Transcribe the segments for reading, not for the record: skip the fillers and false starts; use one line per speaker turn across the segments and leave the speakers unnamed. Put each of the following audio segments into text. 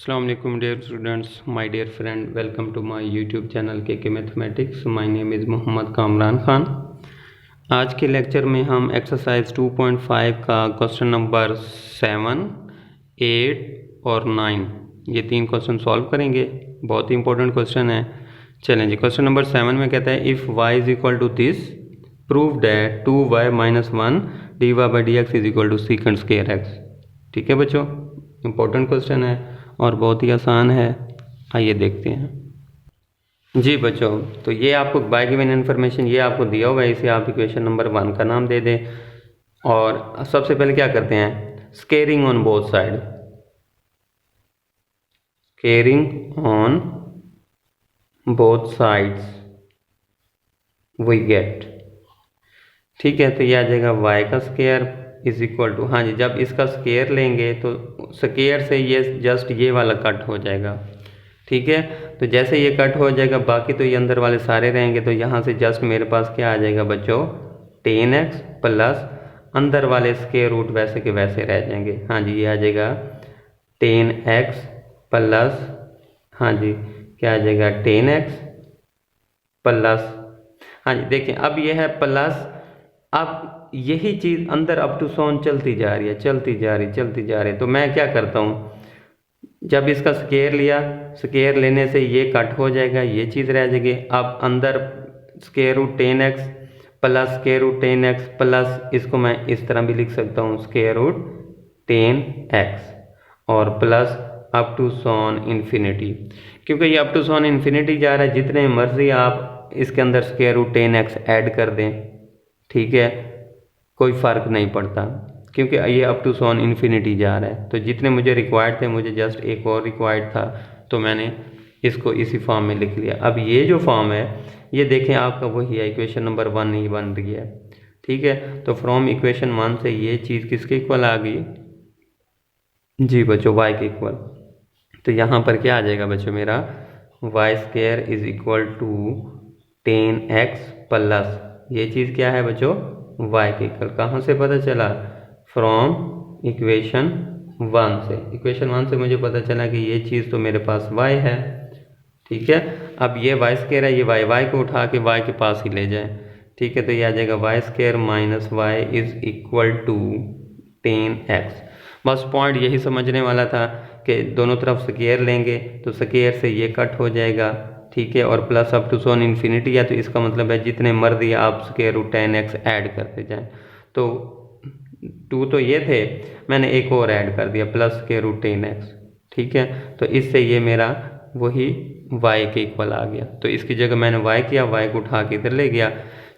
अस्सलाम वालेकुम dear students, my dear friend, welcome to my YouTube channel KK Mathematics. My name is Mohammad Kamran Khan. आज के lecture में हम एक्सरसाइज 2.5 का क्वेश्चन नंबर 7, 8 और 9 ये तीन क्वेश्चन सॉल्व करेंगे. बहुत ही इंपॉर्टेंट क्वेश्चन है. चलें जी, क्वेश्चन नंबर 7 में कहता है if y is equal to this prove that 2y minus 1 dy by d x is equal to second square x. ठीक है बच्चों, इंपॉर्टेंट क्वेश्चन है और बहुत ही आसान है. आइए देखते हैं जी बच्चों. तो ये आपको बाय गिवन इन्फॉर्मेशन ये आपको दिया हुआ है, इसे आप इक्वेशन नंबर 1 का नाम दे दें. और सबसे पहले क्या करते हैं, squaring on both side. Squaring on both sides we get. ठीक है, तो ये आ जाएगा y का स्केयर इज इक्वल टू, हाँ जी, जब इसका स्केयर लेंगे तो स्केयर से ये जस्ट ये वाला कट हो जाएगा. ठीक है, तो जैसे ये कट हो जाएगा बाकी तो ये अंदर वाले सारे रहेंगे. तो यहाँ से जस्ट मेरे पास क्या आ जाएगा बच्चों, 10x प्लस अंदर वाले स्केयर रूट वैसे के वैसे रह जाएंगे. हाँ जी, ये आ जाएगा 10x प्लस, हाँ जी, क्या आ जाएगा 10x प्लस, हाँ जी, देखिए अब ये है प्लस. अब यही चीज़ अंदर अप टू सोन चलती जा रही है, चलती जा रही है. तो मैं क्या करता हूँ, जब इसका स्केयर लिया, स्केयर लेने से ये कट हो जाएगा, ये चीज़ रह जाएगी. अब अंदर square root 10x plus square root 10x plus, इसको मैं इस तरह भी लिख सकता हूँ, स्केयर रूट 10x और plus up to so on infinity. क्योंकि ये अप टू सोन इन्फिनिटी जा रहा है, जितने मर्जी आप इसके अंदर स्केयर रूट 10x ऐड कर दें, ठीक है, कोई फ़र्क नहीं पड़ता क्योंकि ये अप टू सोन इन्फिनिटी जा रहा है. तो जितने मुझे रिक्वायर्ड थे, मुझे जस्ट एक और रिक्वायर्ड था, तो मैंने इसको इसी फॉर्म में लिख लिया. अब ये जो फॉर्म है ये देखें आपका वही है, इक्वेशन नंबर 1 ही बन रही है. ठीक है, तो फ्रॉम इक्वेशन 1 से ये चीज़ किसके इक्वल आ गई जी बच्चों, y के इक्वल. तो यहाँ पर क्या आ जाएगा बच्चों मेरा, y square is equal to 10x plus, ये चीज़ क्या है बच्चों, y के इक्वल. कहाँ से पता चला, फ्रॉम इक्वेशन 1 से. इक्वेशन 1 से मुझे पता चला कि ये चीज़ तो मेरे पास y है. ठीक है, अब ये y स्क्वायर है, ये y को उठा के y के पास ही ले जाए. ठीक है, तो ये आ जाएगा y square minus y is equal to 10x. बस पॉइंट यही समझने वाला था कि दोनों तरफ स्क्वायर लेंगे तो स्क्वायर से ये कट हो जाएगा. ठीक है, और plus up to so on infinity है, तो इसका मतलब है जितने मर्जी आप स्क्वायर रूट 10x ऐड करते जाएं. तो 2 तो ये थे, मैंने एक और ऐड कर दिया प्लस स्क्वायर रूट 10x. ठीक है, तो इससे ये मेरा वही y के इक्वल आ गया. तो इसकी जगह मैंने y किया, y को उठा के इधर ले गया.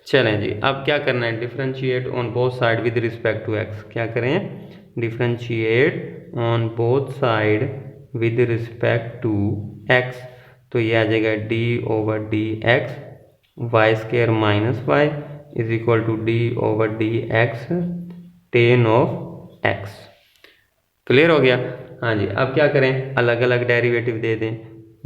चलें जी, अब क्या करना है, differentiate on both side with respect to x. क्या करें, differentiate on both side with respect to x. तो ये आ जाएगा d over d x y square minus y is equal to d over d x ten of x. Clear हो गया. हाँ जी, अब क्या करें, अलग अलग डेरिवेटिव दे दें.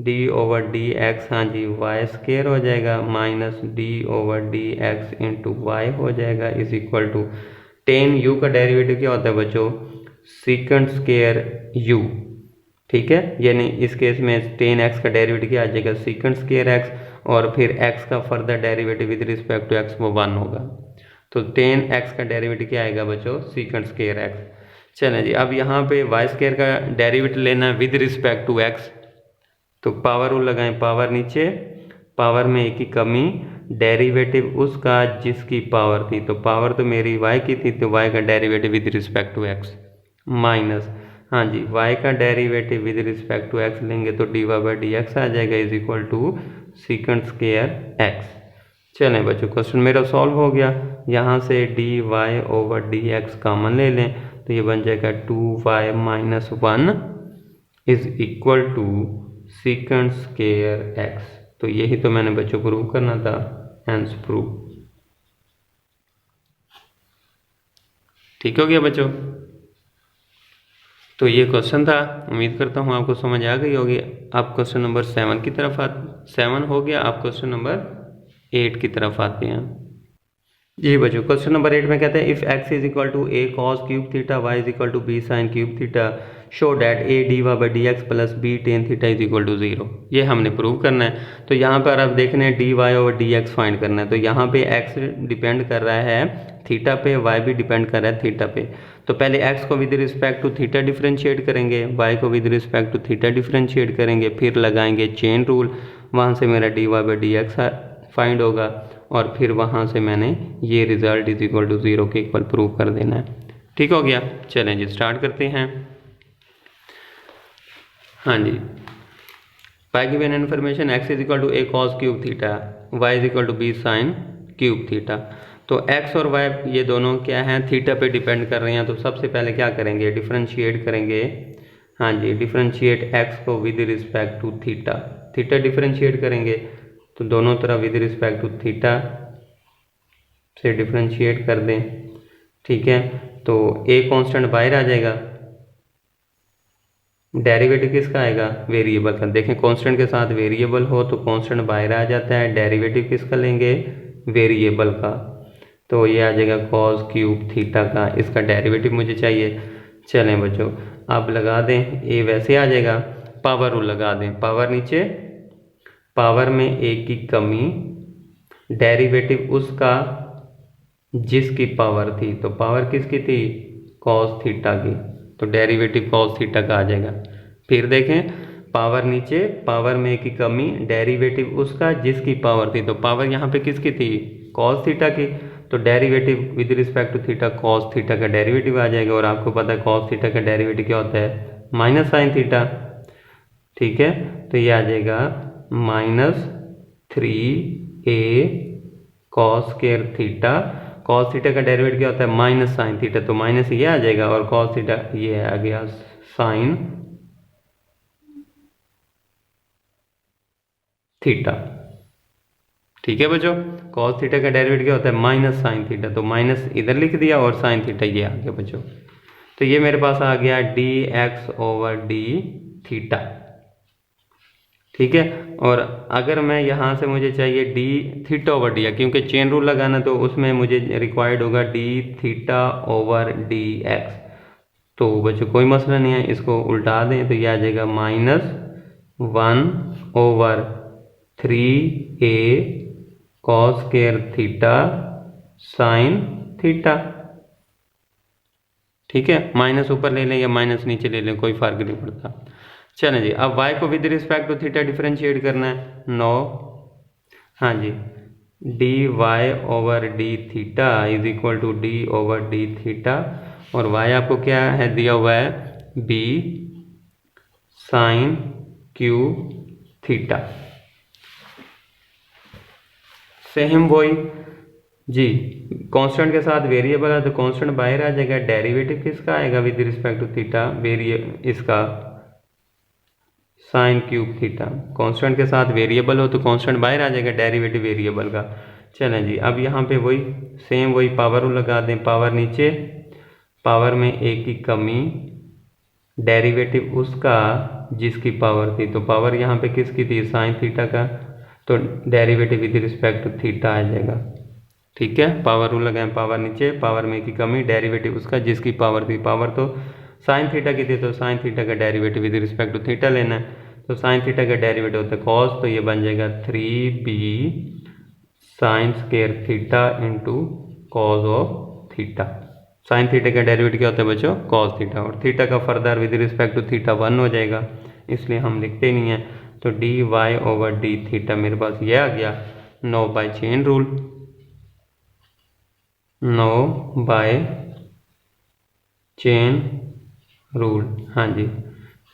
d ओवर डी एक्स, हाँ जी, वाई स्क्वायर हो जाएगा minus d over d x into y हो जाएगा इज इक्वल टू 10u का डेरिवेटिव क्या होता है बच्चों, सीकेंड स्क्वायर u. ठीक है, यानी इस केस में 10x का डेरिवेटिव क्या आ जाएगा, सीकेंड स्क्वायर x, और फिर x का further derivative with respect to x वो 1 होगा. तो 10x का डेरिवेटिव क्या आएगा बच्चों, सीकेंड स्क्वायर x. चलें जी, अब यहाँ पे y स्क्वायर का डेरिवेटिव लेना है विद रिस्पेक्ट टू x. तो पावर रूल लगाएं, पावर नीचे, पावर में एक ही कमी, डेरिवेटिव उसका जिसकी पावर थी. तो पावर तो मेरी y की थी, तो y का derivative with respect to x minus, हाँ जी, y का derivative with respect to x लेंगे तो dy बाई डी एक्स आ जाएगा is equal to second square x. चलें बच्चों, क्वेश्चन मेरा सॉल्व हो गया. यहाँ से dy over d x common ले लें तो ये बन जाएगा 2y minus 1 is equal to second square x. तो यही तो मैंने बच्चों प्रूव करना था, हैंस प्रूव. ठीक हो गया बच्चों. तो ये क्वेश्चन था, उम्मीद करता हूँ आपको समझ आ गई होगी. आप क्वेश्चन नंबर 7 की तरफ 7 हो गया, आप क्वेश्चन नंबर 8 की तरफ आते हैं. जी बच्चों, क्वेश्चन नंबर 8 में कहते हैं if x is equal to a cos cube theta y is equal to b sin cube theta show that a d y by d x plus b tan theta is equal to 0। ये हमने prove करना है। तो यहाँ पर अब देखने D Y और डी एक्स फाइंड करना है। तो यहाँ पे एक्स डिपेंड कर रहा है थीटा पे, वाई भी डिपेंड कर रहा है थीटा पे। तो पहले एक्स को with respect to theta differentiate करेंगे, वाई को with respect to theta differentiate करेंगे, फिर लगाएंगे चेन रूल, वहाँ से मेरा d y by d x find होगा और फिर वहाँ से मैंने ये रिजल्ट इज इक्वल टू 0 के इक्वल प्रूव कर देना है। ठीक हो गया। चलें जी स्टार्ट करते हैं। हाँ जी, by given information x is equal to a cos cube theta, y is equal to b sine cube theta. तो x और y ये दोनों क्या हैं, थीटा पे डिपेंड कर रहे हैं। तो सबसे पहले क्या करेंगे, डिफरेंशिएट करेंगे। हाँ जी, डिफरेंशिएट x को with respect to theta, theta differentiate करेंगे तो दोनों तरफ विद रिस्पेक्ट टू थीटा से डिफरेंशिएट कर दें। ठीक है, तो a कांस्टेंट बाहर आ जाएगा, डेरिवेटिव किसका आएगा, वेरिएबल का। देखें कांस्टेंट के साथ वेरिएबल हो तो कांस्टेंट बाहर आ जाता है, डेरिवेटिव किसका लेंगे, वेरिएबल का। तो ये आ जाएगा कॉस क्यूब थीटा का, इसका डेरिवेटिव मुझे चाहिए। चलें बच्चों अब लगा दें, ए वैसे आ जाएगा, पावर रूल लगा दें, पावर नीचे, पावर में ए की कमी, डेरिवेटिव उसका जिसकी पावर थी। तो पावर किसकी थी, कॉस थीटा की, तो डेरिवेटिव कॉस थीटा का आ जाएगा। फिर देखें पावर नीचे, पावर में की कमी, डेरिवेटिव उसका जिसकी पावर थी। तो पावर यहाँ पे किसकी थी, कॉस थीटा की, तो derivative with respect to theta cos theta का डेरिवेटिव आ जाएगा। और आपको पता है कॉस थीटा का डेरिवेटिव क्या होता है, माइनस साइन थीटा। ठीक है, तो ये आ जाएगा -3a cos square theta, cos theta का डेरिवेटिव क्या होता है, माइनस साइन थीटा, तो माइनस ये आ जाएगा और कॉस थीटा ये आ गया साइन थीटा। ठीक है बच्चों, कॉस थीटा का डेरिवेटिव क्या होता है, माइनस साइन थीटा, तो माइनस इधर लिख दिया और साइन थीटा ये आ गया बच्चों। तो ये मेरे पास आ गया d x over d theta. ठीक है, और अगर मैं यहाँ से मुझे चाहिए डी थीटा ओवर डी, क्योंकि चेन रूल लगाना तो उसमें मुझे रिक्वायर्ड होगा D theta over d x. तो बच्चों कोई मसला नहीं है, इसको उल्टा दें तो यह आ जाएगा -1/3a cos square theta sine theta. ठीक है, माइनस ऊपर ले लें या माइनस नीचे ले लें, कोई फर्क नहीं पड़ता। चलें जी, अब y को with respect to theta differentiate करना है, 9। हाँ जी, d y over d theta is equal to d over d theta, और y आपको क्या है दिया हुआ है, b sine cube theta. Same वही जी, कांस्टेंट के साथ वेरिएबल है तो कांस्टेंट बाहर आ जाएगा, डेरिवेटिव किसका आएगा विद रिस्पेक्ट टू थीटा, इसका साइन क्यूब थीटा। कांस्टेंट के साथ वेरिएबल हो तो कांस्टेंट बाहर आ जाएगा, डेरिवेटिव वेरिएबल का। चलें जी, अब यहाँ पे वही सेम वही पावर लगा दें, पावर नीचे, पावर में ए की कमी, डेरिवेटिव उसका जिसकी पावर थी। तो पावर यहाँ पे किसकी थी, साइन थीटा का, तो derivative with respect to theta आ जाएगा। ठीक है, पावर रूल लगाएं, पावर नीचे, पावर में की कमी, डेरिवेटिव उसका जिसकी पावर थी। पावर तो साइन थीटा की थी तो साइन थीटा का derivative with respect to theta लेना है। तो साइन थीटा का डेरिवेटिव होता है कॉस, तो ये बन जाएगा 3b sine square theta into cos of theta. Sine theta का डेरिवेटिव क्या होता है बच्चों, कॉस थीटा, और थीटा का further with respect to theta 1 हो जाएगा, इसलिए हम लिखते नहीं है। तो d y over d theta मेरे पास ये आ गया 9 by chain rule, 9 by chain rule. हाँ जी,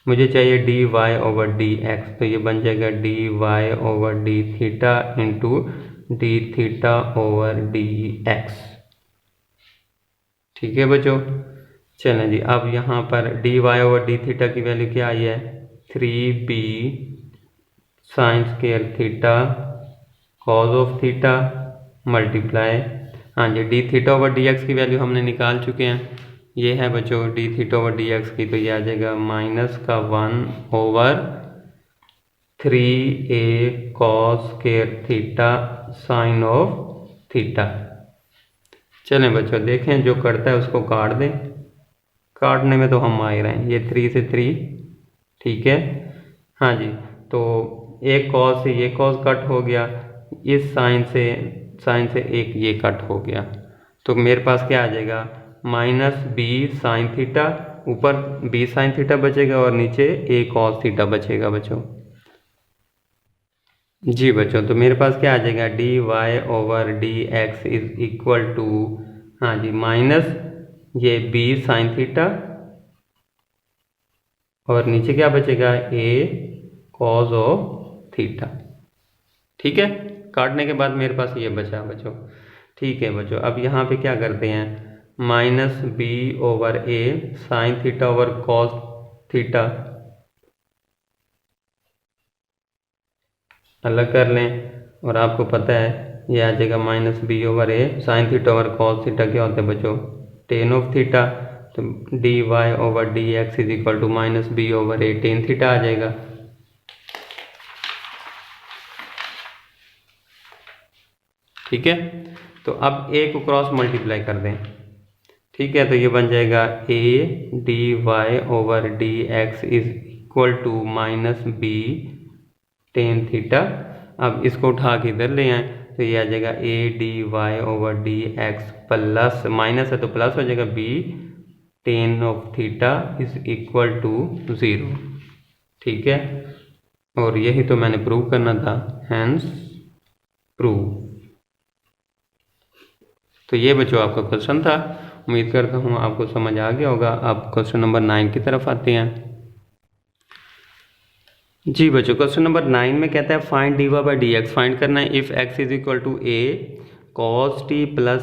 मुझे चाहिए d y over d x, तो ये बन जाएगा d y over d theta into d theta over d x. ठीक है बच्चों, चलें जी, अब यहाँ पर d y over d theta की वैल्यू क्या आई है, 3b sine square theta cos of theta multiply, हाँ जी, d theta over d x की वैल्यू हमने निकाल चुके हैं, ये है बच्चों d theta over d x की, तो ये आ जाएगा -1/3a cos square theta sine of theta. चलें बच्चों देखें, जो करता है उसको काट दें, काटने में तो हम आ ही रहे हैं, ये 3 से 3, ठीक है। हाँ जी, तो एक कॉस से ये कॉस कट हो गया, इस साइन से एक ये कट हो गया, तो मेरे पास क्या आ जाएगा, माइनस बी साइन थीटा, ऊपर बी साइन थीटा बचेगा और नीचे ए कॉस थीटा बचेगा बच्चों। जी बच्चों, तो मेरे पास क्या आ जाएगा, d y over d x is equal to, हाँ जी, माइनस ये बी साइन थीटा और नीचे क्या बचेगा, ए कॉस ऑफ थीटा। ठीक है, काटने के बाद मेरे पास ये बचा बच्चों। ठीक है बच्चों, अब यहाँ पे क्या करते हैं, minus b over a sine theta over cos theta अलग कर लें, और आपको पता है ये आ जाएगा minus b over a sine theta over cos theta क्या होता है बच्चों, टेन ऑफ थीटा। तो d y over d x is equal to minus b over a tan theta आ जाएगा। ठीक है, तो अब ए को क्रॉस मल्टीप्लाई कर दें। ठीक है, तो ये बन जाएगा a d y over d x is equal to minus b tan theta. अब इसको उठा के इधर ले आए तो ये आ जाएगा a d y over d x plus, minus है तो प्लस हो जाएगा, b tan of theta is equal to 0। ठीक है, और यही तो मैंने प्रूव करना था, हैंस प्रूव। तो ये बच्चों आपका क्वेश्चन था, उम्मीद करता हूँ आपको समझ आ गया होगा। अब क्वेश्चन नंबर 9 की तरफ आते हैं। जी बच्चों, क्वेश्चन नंबर 9 में कहता है find d y by d x, find करना है if x is equal to a cos t plus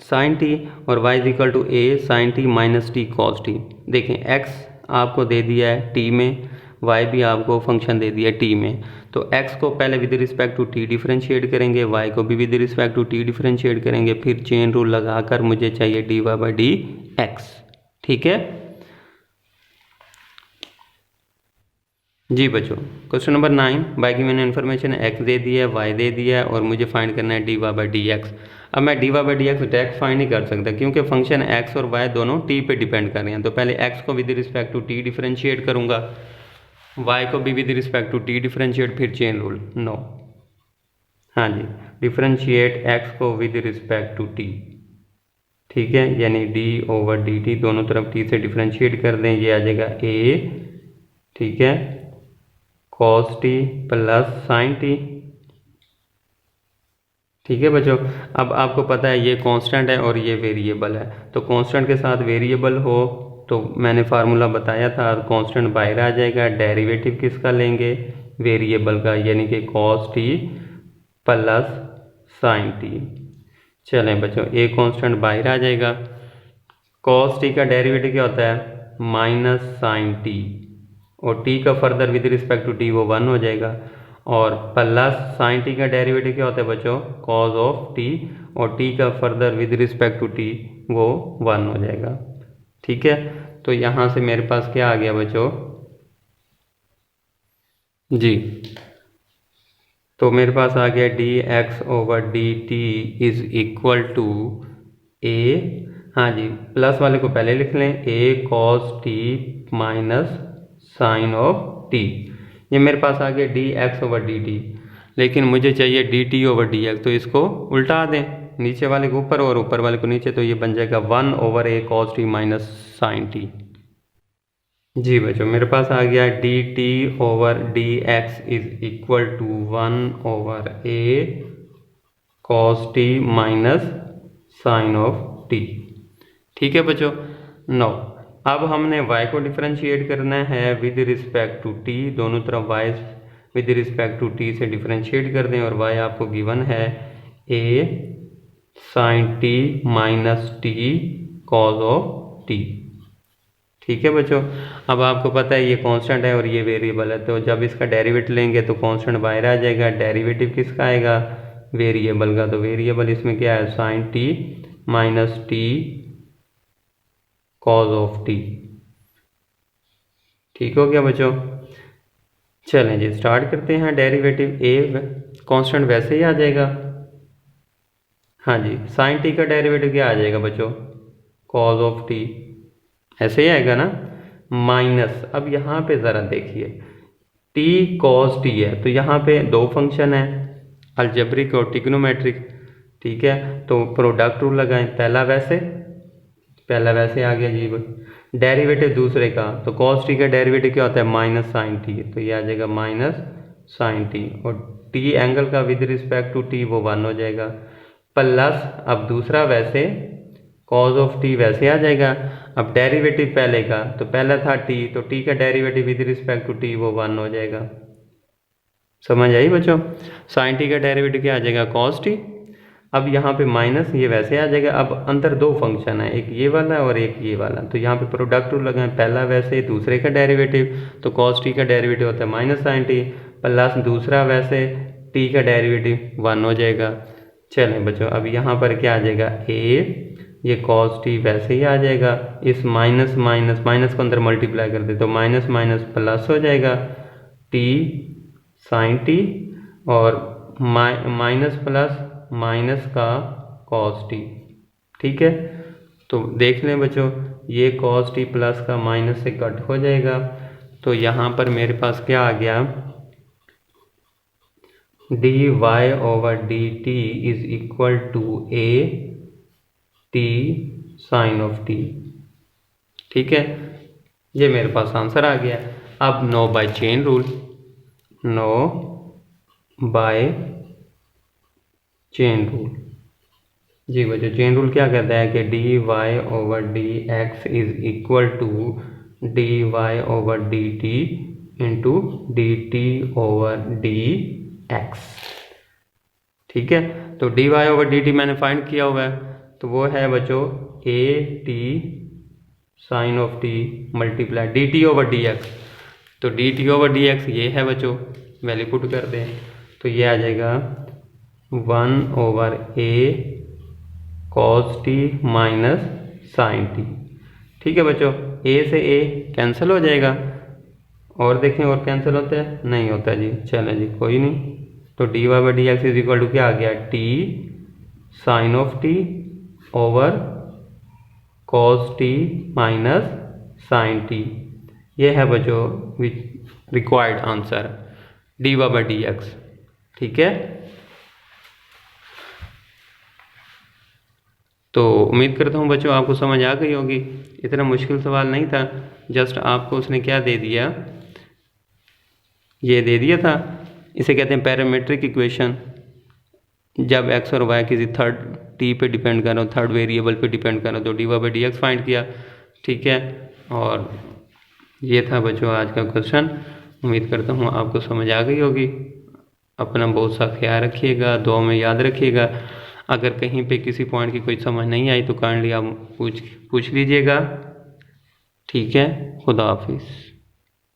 sine t और y is equal to a sine t minus t cos t. देखें, x आपको दे दिया है टी में, Y भी आपको फंक्शन दे दिया है टी में, तो x को पहले with respect to t differentiate करेंगे, y को भी with respect to t differentiate करेंगे, फिर चेन रूल लगाकर मुझे चाहिए dy बाई डी एक्स। ठीक है जी बच्चों, क्वेश्चन नंबर 9, बाई की मैंने इन्फॉर्मेशन x दे दिया है, y दे दिया है और मुझे फाइंड करना है dy बाई डी एक्स। अब मैं dy by d x direct find नहीं कर सकता क्योंकि फंक्शन x और y दोनों t पे डिपेंड कर रहे हैं। तो पहले x को with respect to t differentiate करूंगा, y को भी with respect to t differentiate, फिर चेन रूल नो। हाँ जी, डिफरेंशिएट x को विद रिस्पेक्ट टू t। ठीक है, यानी d ओवर डी टी, दोनों तरफ t से डिफरेंशिएट कर दें, ये आ जाएगा a, ठीक है, cos t plus sine t। ठीक है बच्चों, अब आपको पता है ये कांस्टेंट है और ये वेरिएबल है, तो कांस्टेंट के साथ वेरिएबल हो तो मैंने फार्मूला बताया था, कांस्टेंट बाहर आ जाएगा, डेरिवेटिव किसका लेंगे, वेरिएबल का, यानी कि cos t plus sine t। चलें बच्चों, एक कांस्टेंट बाहर आ जाएगा, cos t का डेरिवेटिव क्या होता है, माइनस साइन t, और t का further with respect to t वो 1 हो जाएगा, और प्लस साइन t का डेरिवेटिव क्या होता है बच्चों, cos ऑफ t, और t का further with respect to t वो 1 हो जाएगा। ठीक है, तो यहाँ से मेरे पास क्या आ गया बच्चों जी, तो मेरे पास आ गया d x over d t is equal to a, हाँ जी, प्लस वाले को पहले लिख लें, a cos t minus sine of t. ये मेरे पास आ गया d x over d t, लेकिन मुझे चाहिए d t over d x, तो इसको उल्टा दें, नीचे वाले को ऊपर और ऊपर वाले को नीचे, तो ये बन जाएगा 1 over a cos t minus sine t. जी बच्चों, मेरे पास आ गया d t over d x is equal to 1 over a cos t minus sine of t. ठीक है बच्चों, नो अब हमने y को डिफरेंशिएट करना है विद रिस्पेक्ट टू t, दोनों तरफ y with respect to t से डिफरेंशिएट कर दें, और y आपको गिवन है a sine t minus t cos of t। ठीक है बच्चों, अब आपको पता है ये कांस्टेंट है और ये वेरिएबल है, तो जब इसका डेरिवेटिव लेंगे तो कांस्टेंट बाहर आ जाएगा, डेरिवेटिव किसका आएगा, वेरिएबल का, तो वेरिएबल इसमें क्या है, sine t minus t cos of t। ठीक हो गया बच्चों, चलें जी स्टार्ट करते हैं। डेरिवेटिव a कांस्टेंट वैसे ही आ जाएगा, हाँ जी, साइन t का डेरिवेटिव क्या आ जाएगा बच्चों, कॉस ऑफ t, ऐसे ही आएगा ना, माइनस। अब यहाँ पे ज़रा देखिए, टी कॉस टी है, तो यहाँ पे दो फंक्शन है, अलजेब्रिक और ट्रिग्नोमेट्रिक, ठीक है। तो प्रोडक्ट रूल लगाएं, पहला वैसे आ गया जी। डेरिवेटिव दूसरे का, तो कॉस टी का डेरिवेटिव क्या होता है, माइनस साइन टी, तो ये आ जाएगा माइनस साइन टी, और टी एंगल का विद रिस्पेक्ट टू टी वो 1 हो जाएगा, प्लस अब दूसरा वैसे कॉज ऑफ टी वैसे आ जाएगा। अब डेरिवेटिव पहले का, तो पहला था टी, तो टी का derivative with respect to t वो 1 हो जाएगा। समझ आई बच्चों? साइन टी का डेरिवेटिव क्या आ जाएगा, कॉस टी। अब यहाँ पे माइनस ये वैसे आ जाएगा। अब अंदर दो फंक्शन है, एक ये वाला और एक ये वाला, तो यहाँ पे प्रोडक्ट रूल लगाएं, पहला वैसे दूसरे का डेरिवेटिव, तो कॉस टी का डेरिवेटिव होता है माइनस साइन टी, प्लस दूसरा वैसे टी का डेरिवेटिव 1 हो जाएगा। चलें बच्चों, अब यहाँ पर क्या आ जाएगा, ए, ये कॉस टी वैसे ही आ जाएगा, इस माइनस को अंदर मल्टीप्लाई कर दे तो माइनस माइनस प्लस हो जाएगा, टी साइन टी, और माइनस प्लस माइनस का कॉस टी, ठीक है। तो देख लें बच्चों, ये कॉस टी प्लस का माइनस से कट हो जाएगा, तो यहाँ पर मेरे पास क्या आ गया, d y over d t is equal to a t sine of t, ठीक है। ये मेरे पास आंसर आ गया। अब now by chain rule, now by chain rule जी बच्चों, चेन रूल क्या कहता है कि d y over d x is equal to d y over d t into d t over d x, ठीक है। तो d y over d t मैंने फाइंड किया हुआ है, तो वो है बच्चों a t sine of t multiply d t over d x, तो d t over d x ये है बच्चों, वैल्यू पुट कर दें, तो ये आ जाएगा 1 over a cos t minus sine t, ठीक है बच्चों। ए से ए कैंसिल हो जाएगा, और देखें और कैंसिल होता है, नहीं होता जी, चलें जी कोई नहीं। तो d y by d x is equal to क्या आ गया, t sine of t over cos t minus sine t, ये है बच्चों required answer d y by d x, ठीक है। तो उम्मीद करता हूँ बच्चों आपको समझ आ गई होगी, इतना मुश्किल सवाल नहीं था, जस्ट आपको उसने क्या दे दिया, ये दे दिया था, इसे कहते हैं पैरामीट्रिक इक्वेशन। जब x और y किसी थर्ड t पे डिपेंड करो, थर्ड वेरिएबल पे डिपेंड करो, तो d y by d x find किया, ठीक है। और ये था बच्चों आज का क्वेश्चन, उम्मीद करता हूँ आपको समझ आ गई होगी। अपना बहुत सा ख्याल रखिएगा, दुआ में याद रखिएगा। अगर कहीं पे किसी पॉइंट की कोई समझ नहीं आई तो काइंडली आप पूछ लीजिएगा, ठीक है। खुदा हाफिज़।